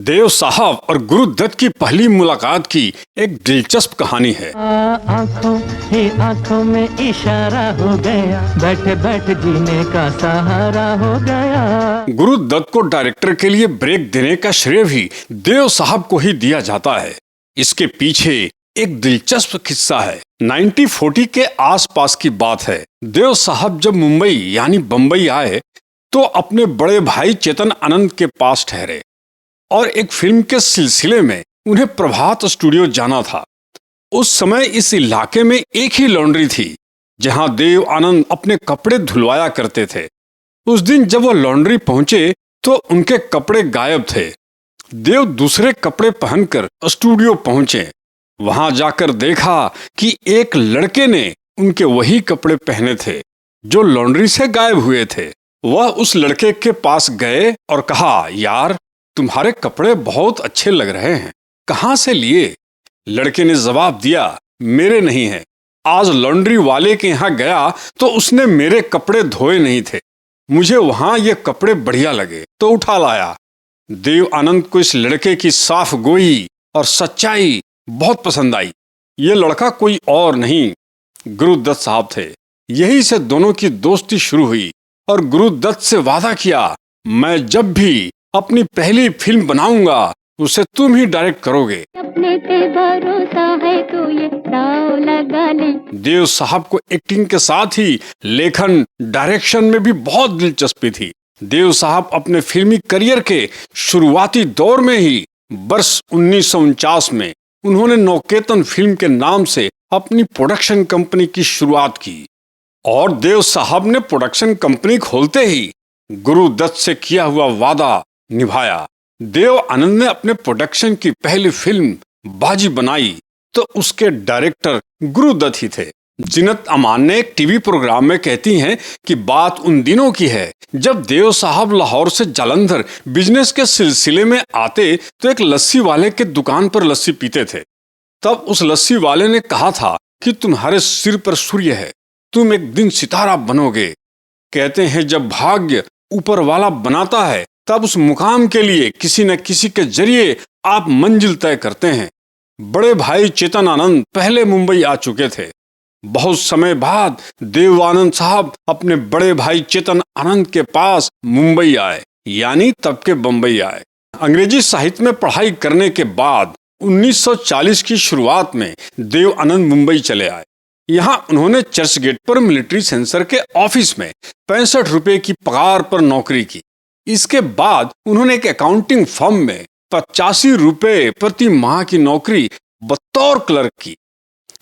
देव साहब और गुरु दत्त की पहली मुलाकात की एक दिलचस्प कहानी है। आँखों ही आँखों में इशारा हो गया, बैठे बैठे जीने का सहारा हो गया। गुरु दत्त को डायरेक्टर के लिए ब्रेक देने का श्रेय भी देव साहब को ही दिया जाता है। इसके पीछे एक दिलचस्प किस्सा है। 1940 के आसपास की बात है। देव साहब जब मुंबई यानी बम्बई आए तो अपने बड़े भाई चेतन आनंद के पास ठहरे और एक फिल्म के सिलसिले में उन्हें प्रभात स्टूडियो जाना था। उस समय इस इलाके में एक ही लॉन्ड्री थी जहां देव आनंद अपने कपड़े धुलवाया करते थे। उस दिन जब वो लॉन्ड्री पहुंचे तो उनके कपड़े गायब थे। देव दूसरे कपड़े पहनकर स्टूडियो पहुंचे। वहां जाकर देखा कि एक लड़के ने उनके वही कपड़े पहने थे जो लॉन्ड्री से गायब हुए थे। वह उस लड़के के पास गए और कहा, यार तुम्हारे कपड़े बहुत अच्छे लग रहे हैं, कहाँ से लिए? लड़के ने जवाब दिया, मेरे नहीं है। आज लॉन्ड्री वाले के यहाँ गया तो उसने मेरे कपड़े धोए नहीं थे, मुझे वहां ये कपड़े बढ़िया लगे तो उठा लाया। देव आनंद को इस लड़के की साफ गोई और सच्चाई बहुत पसंद आई। ये लड़का कोई और नहीं, गुरु दत्त साहब थे। यही से दोनों की दोस्ती शुरू हुई और गुरु दत्त से वादा किया, मैं जब भी अपनी पहली फिल्म बनाऊंगा उसे तुम ही डायरेक्ट करोगे। अपने पे भरोसा है तो ये दाव लगा ले। देव साहब को एक्टिंग के साथ ही लेखन डायरेक्शन में भी बहुत दिलचस्पी थी। देव साहब अपने फिल्मी करियर के शुरुआती दौर में ही वर्ष 1949 में उन्होंने नवकेतन फिल्म के नाम से अपनी प्रोडक्शन कंपनी की शुरुआत की और देव साहब ने प्रोडक्शन कंपनी खोलते ही गुरु दत्त से किया हुआ वादा निभाया। देव आनंद ने अपने प्रोडक्शन की पहली फिल्म बाजी बनाई तो उसके डायरेक्टर गुरु दत्त ही थे। जिनत अमान ने एक टीवी प्रोग्राम में कहती हैं कि बात उन दिनों की है जब देव साहब लाहौर से जालंधर बिजनेस के सिलसिले में आते तो एक लस्सी वाले के दुकान पर लस्सी पीते थे। तब उस लस्सी वाले ने कहा था कि तुम्हारे सिर पर सूर्य है, तुम एक दिन सितारा बनोगे। कहते हैं जब भाग्य ऊपर वाला बनाता है तब उस मुकाम के लिए किसी न किसी के जरिए आप मंजिल तय करते हैं। बड़े भाई चेतन आनंद पहले मुंबई आ चुके थे। बहुत समय बाद देव आनंद साहब अपने बड़े भाई चेतन आनंद के पास मुंबई आए, यानी तब के बम्बई आए। अंग्रेजी साहित्य में पढ़ाई करने के बाद 1940 की शुरुआत में देव आनंद मुंबई चले आए। यहाँ उन्होंने चर्च गेट पर मिलिट्री सेंसर के ऑफिस में 65 रुपए की पगार पर नौकरी की। इसके बाद उन्होंने एक अकाउंटिंग फर्म में 85 रुपए प्रति माह की नौकरी बतौर क्लर्क की।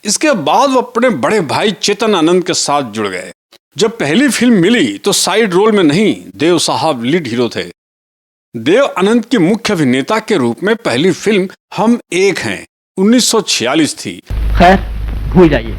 इसके बाद वो अपने बड़े भाई चेतन आनंद के साथ जुड़ गए। जब पहली फिल्म मिली तो साइड रोल में नहीं, देव साहब लीड हीरो थे। देव आनंद की मुख्य अभिनेता के रूप में पहली फिल्म हम एक हैं 1946 थी। खैर भूल जाइए,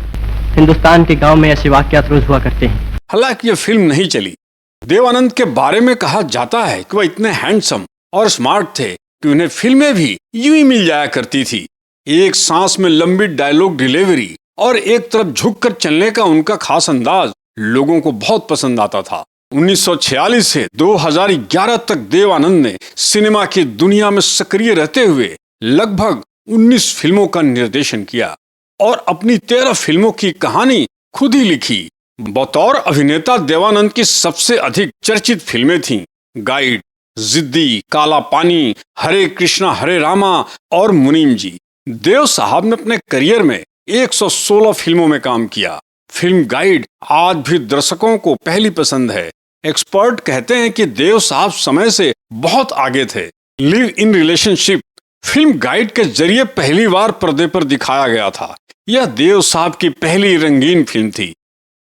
हिंदुस्तान के गांव में ऐसे वाकयात रोज हुआ करते हैं। हालांकि ये फिल्म नहीं चली। देव आनंद के बारे में कहा जाता है कि वह इतने हैंडसम और स्मार्ट थे कि उन्हें फिल्में भी यूं ही मिल जाया करती थी। एक सांस में लंबी डायलॉग डिलीवरी और एक तरफ झुककर चलने का उनका खास अंदाज लोगों को बहुत पसंद आता था। 1946 से 2011 तक देव आनंद ने सिनेमा की दुनिया में सक्रिय रहते हुए लगभग 19 फिल्मों का निर्देशन किया और अपनी 13 फिल्मों की कहानी खुद ही लिखी। बतौर अभिनेता देवानंद की सबसे अधिक चर्चित फिल्में थीं गाइड, जिद्दी, काला पानी, हरे कृष्णा हरे रामा और मुनीम जी। देव साहब ने अपने करियर में 116 फिल्मों में काम किया। फिल्म गाइड आज भी दर्शकों को पहली पसंद है। एक्सपर्ट कहते हैं कि देव साहब समय से बहुत आगे थे। Live in relationship film guide के जरिए पहली बार पर्दे पर दिखाया गया था। यह देव साहब की पहली रंगीन फिल्म थी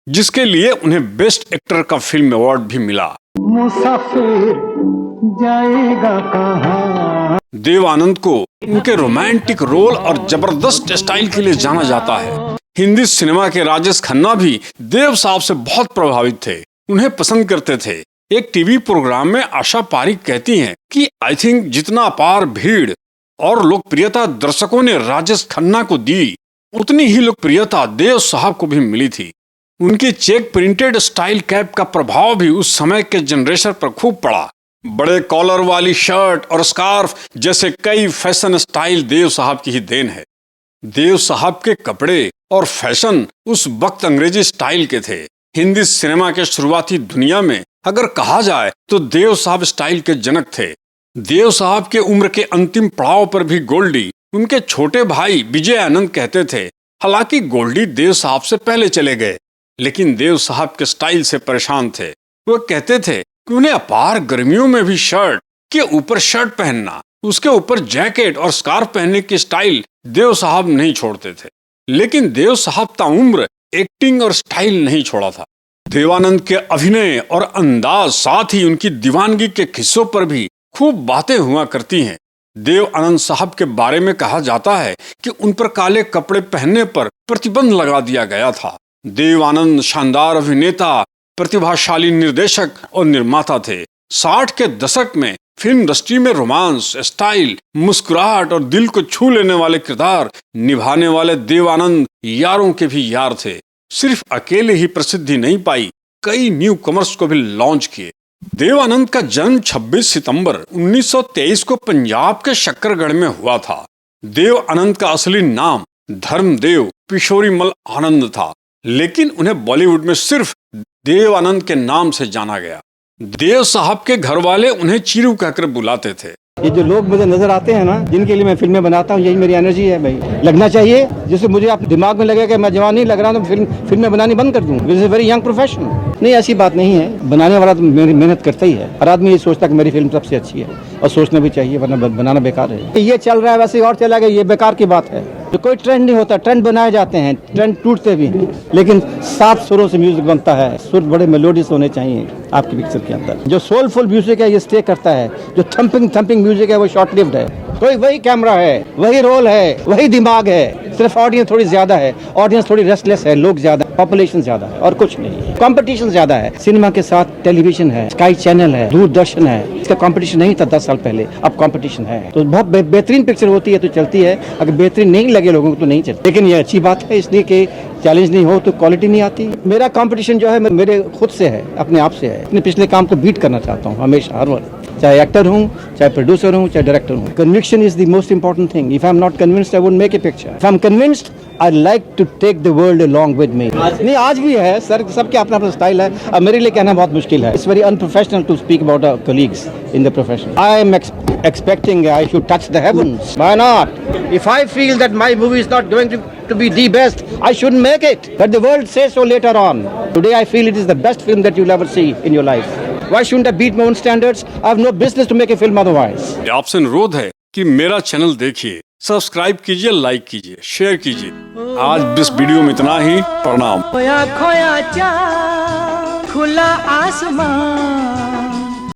जिसके लिए उन्हें बेस्ट एक्टर का फिल्म अवार्ड भी मिला। मुसाफिर जाएगा कहाँ? देव आनंद को उनके रोमांटिक रोल और जबरदस्त स्टाइल के लिए जाना जाता है। हिंदी सिनेमा के राजेश खन्ना भी देव साहब से बहुत प्रभावित थे, उन्हें पसंद करते थे। एक टीवी प्रोग्राम में आशा पारिक कहती हैं कि आई थिंक जितना अपार भीड़ और लोकप्रियता दर्शकों ने राजेश खन्ना को दी उतनी ही लोकप्रियता देव साहब को भी मिली थी। उनकी चेक प्रिंटेड स्टाइल कैप का प्रभाव भी उस समय के जनरेशन पर खूब पड़ा। बड़े कॉलर वाली शर्ट और स्कार्फ जैसे कई फैशन स्टाइल देव साहब की ही देन है। देव साहब के कपड़े और फैशन उस वक्त अंग्रेजी स्टाइल के थे। हिंदी सिनेमा के शुरुआती दुनिया में अगर कहा जाए तो देव साहब स्टाइल के जनक थे। देव साहब के उम्र के अंतिम पड़ाव पर भी गोल्डी उनके छोटे भाई विजय आनंद कहते थे। हालांकि गोल्डी देव साहब से पहले चले गए, लेकिन देव साहब के स्टाइल से परेशान थे। वो कहते थे कि उन्हें अपार गर्मियों में भी शर्ट के ऊपर शर्ट पहनना, उसके ऊपर जैकेट और स्कार्फ पहनने की स्टाइल देव साहब नहीं छोड़ते थे। लेकिन देव साहब ताउम्र एक्टिंग और स्टाइल नहीं छोड़ा था। देवानंद के अभिनय और अंदाज, साथ ही उनकी दीवानगी के किस्सों पर भी खूब बातें हुआ करती हैं। देव आनंद साहब के बारे में कहा जाता है कि उन पर काले कपड़े पहनने पर प्रतिबंध लगा दिया गया था। देव आनंद शानदार अभिनेता, प्रतिभाशाली निर्देशक और निर्माता थे। 60 के दशक में फिल्म इंडस्ट्री में रोमांस, स्टाइल, मुस्कुराहट और दिल को छू लेने वाले किरदार निभाने वाले देव आनंद यारों के भी यार थे। सिर्फ अकेले ही प्रसिद्धि नहीं पाई, कई न्यू कमर्स को भी लॉन्च किए। देव आनंद का जन्म 26 सितंबर 1923 को पंजाब के शक्करगढ़ में हुआ था। देव आनंद का असली नाम धर्मदेव किशोरीमल आनंद था, लेकिन उन्हें बॉलीवुड में सिर्फ देव आनंद के नाम से जाना गया। देव साहब के घर वाले उन्हें चीरू कहकर बुलाते थे। ये जो लोग मुझे नजर आते हैं ना, जिनके लिए मैं फिल्में बनाता हूँ, यही मेरी एनर्जी है भाई। लगना चाहिए, जिससे मुझे आप दिमाग में लगे कि मैं जवान नहीं लग रहा तो फिल्में बनानी बंद कर दूँ। This is very young profession. नहीं, ऐसी बात नहीं है। बनाने वाला तो मेरी मेहनत करता ही है। हर आदमी ये सोचता है कि मेरी फिल्म सबसे अच्छी है, और सोचना भी चाहिए, वरना बनाना बेकार है। ये चल रहा है वैसे और चला गया, ये बेकार की बात है। तो कोई ट्रेंड नहीं होता, ट्रेंड बनाए जाते हैं, ट्रेंड टूटते भी, लेकिन 7 सुरों से म्यूजिक बनता है। सुर बड़े मेलोडियस होने चाहिए आपकी पिक्चर के अंदर। जो सोलफुल म्यूजिक है ये स्टे करता है, जो थंपिंग म्यूजिक है वो शॉर्ट लिव्ड है। कोई वही कैमरा है, वही रोल है, वही दिमाग है, सिर्फ ऑडियंस थोड़ी ज्यादा है, ऑडियंस थोड़ी रेस्टलेस है, लोग ज्यादा, पॉपुलेशन ज्यादा है, और कुछ नहीं है। कंपटीशन ज्यादा है। सिनेमा के साथ टेलीविजन है, स्काई चैनल है, दूरदर्शन है। इसका कंपटीशन नहीं था 10 साल पहले, अब कंपटीशन है। तो बहुत बेहतरीन पिक्चर होती है तो चलती है, अगर बेहतरीन नहीं लगे लोगों को तो नहीं चलती। लेकिन ये अच्छी बात है, इसलिए कि चैलेंज नहीं हो तो क्वालिटी नहीं आती। मेरा कंपटीशन जो है मेरे खुद से है, अपने आप से है। अपने पिछले काम को बीट करना चाहता हूँ हमेशा, हर वक्त, चाहे एक्टर हूँ, चाहे प्रोड्यूसर हूँ, चाहे डायरेक्टर हूँ। Conviction is the most important thing. If I am not convinced I wouldn't make a picture. If I am convinced I like to take the world along with me. नहीं, आज भी है sir, सबके अपना अपना style है। अब मेरे लिए कहना बहुत मुश्किल है। It's very unprofessional to speak about our colleagues in the profession. I am expecting I should touch the heavens. Why not? If I feel that my movie is not going to be the best, I shouldn't make it. But the world says so later on. Today I feel it is the best film that you'll ever see in your life. Why shouldn't I beat my own standards? I have no business to make a film otherwise. आपसे अनुरोध है कि मेरा channel देखिए, subscribe कीजिए, like कीजिए, share कीजिए। आज इस वीडियो में इतना ही। प्रणाम। खोया खोया चाँद, खुला आसमान,